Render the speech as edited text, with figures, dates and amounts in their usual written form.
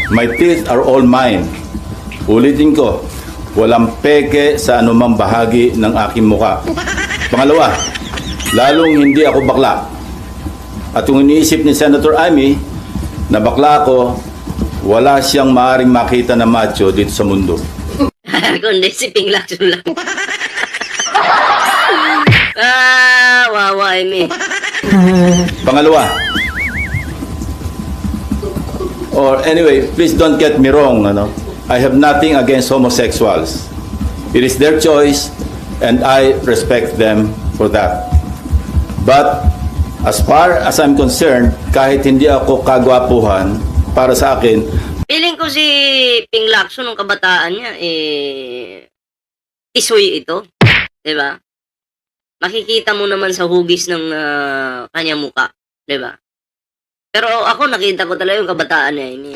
My teeth are all mine. Ulitin ko, walang peke sa anumang bahagi ng aking muka. Pangalawa, lalong hindi ako bakla. At kung iniisip ni Senator Amy na bakla ako, wala siyang maaaring makita na macho dito sa mundo. Kundi si Ping Lacson lang. Wawa, Amy. Pangalawa, or anyway, please don't get me wrong, I have nothing against homosexuals. It is their choice and I respect them for that. But as far as I'm concerned, kahit hindi ako kagwapuhan, para sa akin, Feeling ko si Ping Lacson nung kabataan niya, tisoy ito. Diba? Makikita mo naman sa hugis ng kanyang muka. Diba? Pero ako, nakita ko talaga yung kabataan niya.